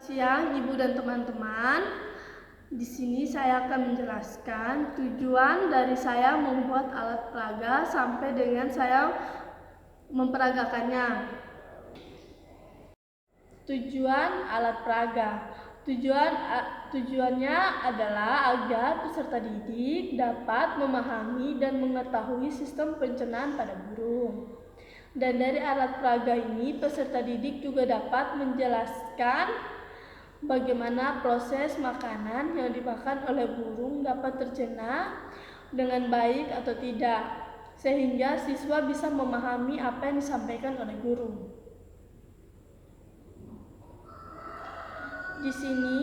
Siang, Ibu dan teman-teman. Di sini saya akan menjelaskan tujuan dari saya membuat alat peraga sampai dengan saya memperagakannya. Tujuan alat peraga. Tujuannya adalah agar peserta didik dapat memahami dan mengetahui sistem pencernaan pada burung. Dan dari alat peraga ini, peserta didik juga dapat menjelaskan bagaimana proses makanan yang dimakan oleh burung dapat tercerna dengan baik atau tidak, sehingga siswa bisa memahami apa yang disampaikan oleh guru. Di sini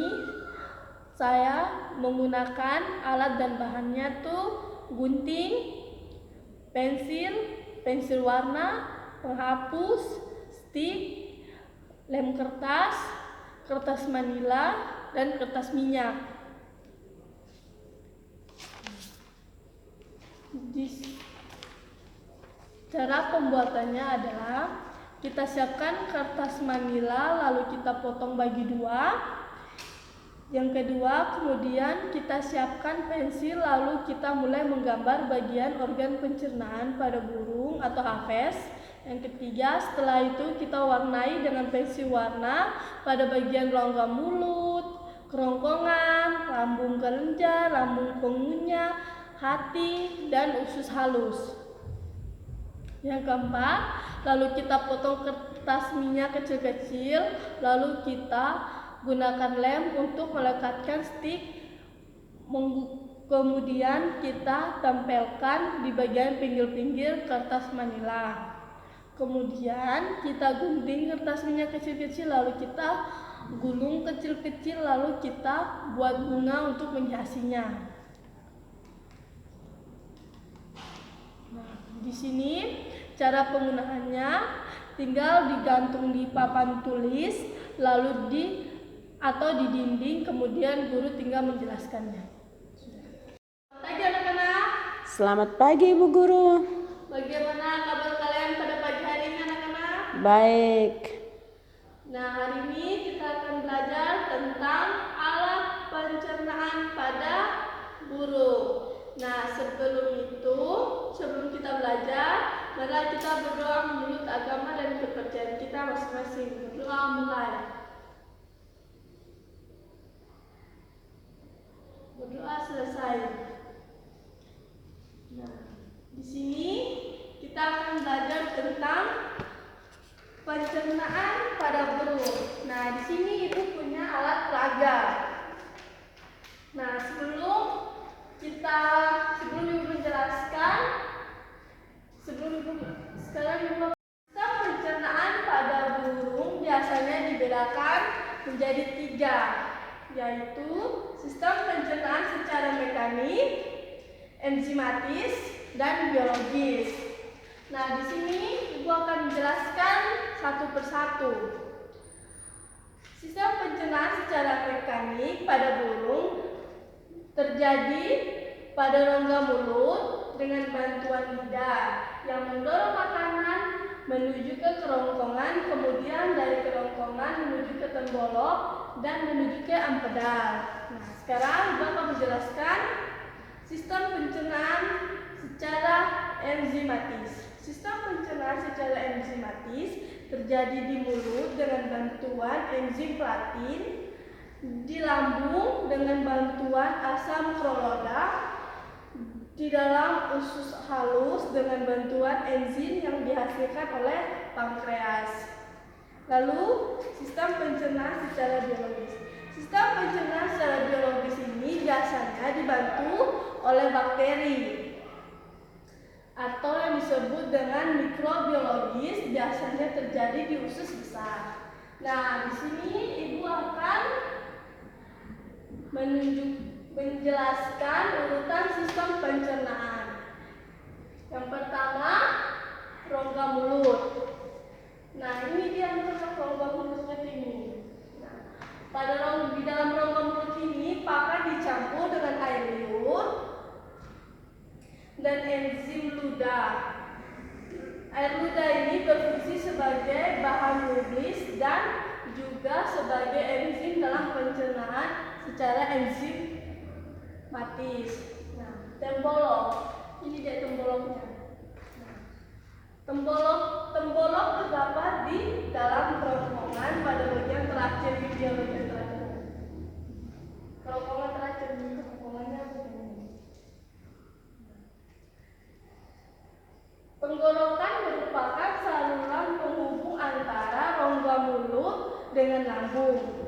saya menggunakan alat dan bahannya tuh gunting, pensil warna, penghapus, stik, lem kertas, kertas manila, dan kertas minyak. Cara pembuatannya adalah kita siapkan kertas manila, lalu kita potong bagi dua. Yang kedua, kemudian kita siapkan pensil, lalu kita mulai menggambar bagian organ pencernaan pada burung atau hafes. Yang ketiga, setelah itu kita warnai dengan pensil warna pada bagian rongga mulut, kerongkongan, lambung kelenjar, lambung pengunyah, hati, dan usus halus. Yang keempat, lalu kita potong kertas minyak kecil-kecil, lalu kita gunakan lem untuk melekatkan stik, kemudian kita tempelkan di bagian pinggir-pinggir kertas manila. Kemudian kita gunting kertas minyak kecil-kecil, lalu kita gulung kecil-kecil, lalu kita buat bunga untuk menghiasinya. Nah, di sini cara penggunaannya tinggal digantung di papan tulis, lalu di dinding, kemudian guru tinggal menjelaskannya. Selamat pagi anak-anak. Selamat pagi Ibu Guru. Bagaimana kabar kalian pada pagi hari ini anak-anak? Baik. Nah, hari ini kita akan belajar tentang alat pencernaan pada burung. Nah, sebelum kita belajar, mari kita berdoa menurut agama dan kepercayaan kita masing-masing. Berdoa mulai. Berdoa selesai. Nah, di sini kita akan belajar tentang pencernaan pada burung. Nah, di sini Ibu punya alat peraga. Nah, sebelum Ibu menjelaskan, sistem pencernaan pada burung biasanya dibedakan menjadi 3, yaitu sistem pencernaan secara mekanik, enzimatis, dan biologis. Nah, di sini Ibu akan menjelaskan satu persatu. Sistem pencernaan secara mekanik pada burung terjadi pada rongga mulut dengan bantuan lidah yang mendorong makanan menuju ke kerongkongan, kemudian dari kerongkongan menuju ke tembolok dan menuju ke empedal. Nah, sekarang Ibu akan menjelaskan sistem pencernaan secara enzimatis. Sistem pencernaan secara enzimatis terjadi di mulut dengan bantuan enzim platin, di lambung dengan bantuan asam kroloda, di dalam usus halus dengan bantuan enzim yang dihasilkan oleh pankreas. Lalu, sistem pencernaan secara biologis. Sistem pencernaan secara biologis ini biasanya dibantu oleh bakteri atau yang disebut dengan mikrobiologis, biasanya terjadi di usus besar. Nah, di sini Ibu akan menjelaskan urutan sistem pencernaan. Yang pertama, rongga mulut. Nah, ini dia rongga mulut seperti ini. Nah, di dalam rongga mulut ini pakan dicampur dengan air liur dan enzim ludah. Air ludah ini berfungsi sebagai bahan nublis dan juga sebagai enzim secara enzimatis. Nah, tembolok. Ini dia temboloknya. Nah, tembolok terdapat di dalam kerongkongan pada bagian terakhir bagian terakhir. Kerongkongan terakhir ini kerongkongannya begini. Tenggorokan merupakan saluran penghubung antara rongga mulut dengan lambung.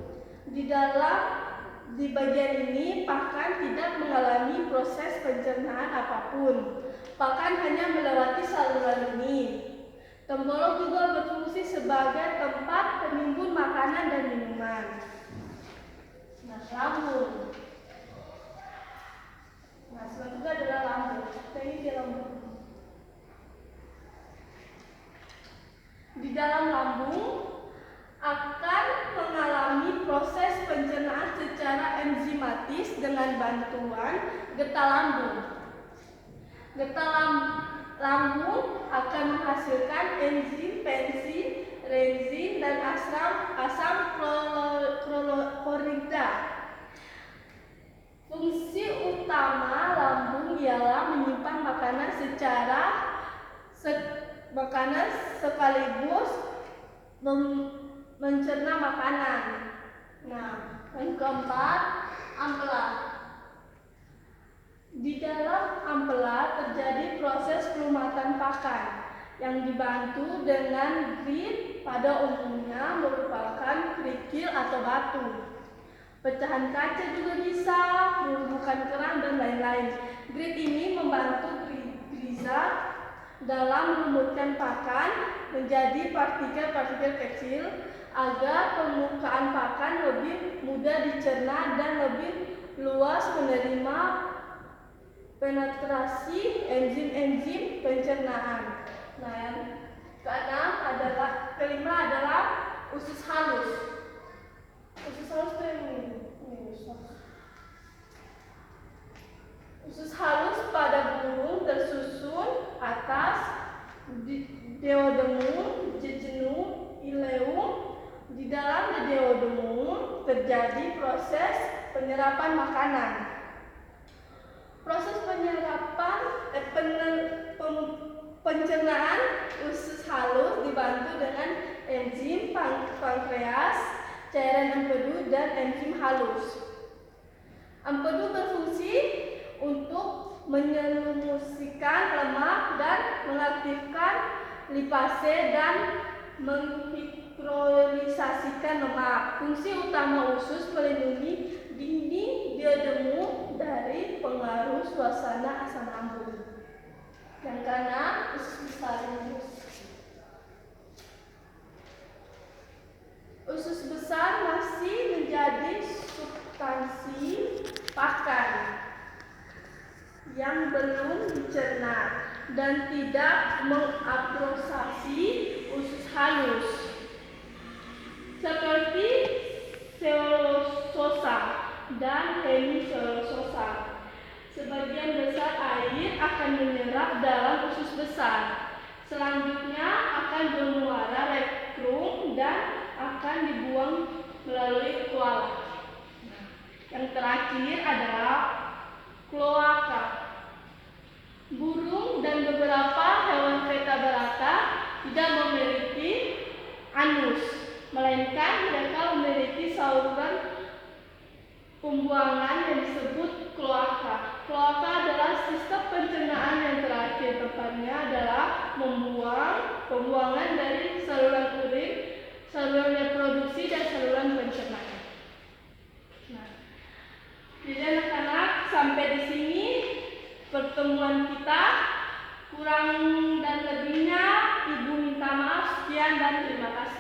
Di bagian ini pakan tidak mengalami proses pencernaan apapun. Pakan hanya melewati saluran ini. Tembolok juga berfungsi sebagai tempat penimbun makanan dan minuman. Nah, lambung. Nah, selanjutnya adalah lambung. Nah, ini dia lambung. Di dalam lambung akan mengalami proses pencernaan secara enzimatis dengan bantuan getah lambung. Getah lambung akan menghasilkan enzim, pensin, rezin, dan asam klorida. Fungsi utama lambung ialah menyimpan makanan sekaligus mencerna makanan. Nah, yang keempat, ampela. Di dalam ampela terjadi proses pelumatan pakan yang dibantu dengan grit, pada umumnya merupakan kerikil atau batu. Pecahan kaca juga bisa, perumbukan kerang, dan lain-lain. Grit ini membantu griza dalam melumutkan pakan menjadi partikel-partikel kecil agar permukaan pakan lebih mudah dicerna dan lebih luas menerima penetrasi enzim-enzim pencernaan. Nah, yang kelima adalah usus halus. Usus halus itu ini. Usus halus pada burung tersusun atas duodenum, jejunum, ileum. Di dalam duodenum terjadi proses penyerapan makanan. Proses pencernaan usus halus dibantu dengan enzim pankreas, cairan empedu, dan enzim halus. Empedu berfungsi untuk menyelumuskan lemak dan mengaktifkan lipase dan menghidrolisasikan lemak. Fungsi utama usus melindungi dinding duodenum dari pengaruh suasana asam lambung. Yang keenam, usus besar. Usus besar masih menjadi substansi pakan yang belum dicerna dan tidak mengabsorbsi usus halus seperti selulosa dan hemiselulosa. Sebagian besar air akan menyerap dalam usus besar. Selanjutnya akan bermuara rektum dan akan dibuang melalui kuala. Yang terakhir adalah kloaka. Burung dan beberapa hewan vertebrata tidak memiliki anus, melainkan mereka memiliki saluran pembuangan yang disebut kloaka. Kloaka adalah sistem pencernaan yang terakhir, tepatnya adalah pembuangan dari saluran urin, saluran reproduksi, dan saluran pencernaan. Nah, jadi anak-anak, sampai di sini pertemuan kita. Kurang dan lebihnya Ibu minta maaf. Sekian dan terima kasih.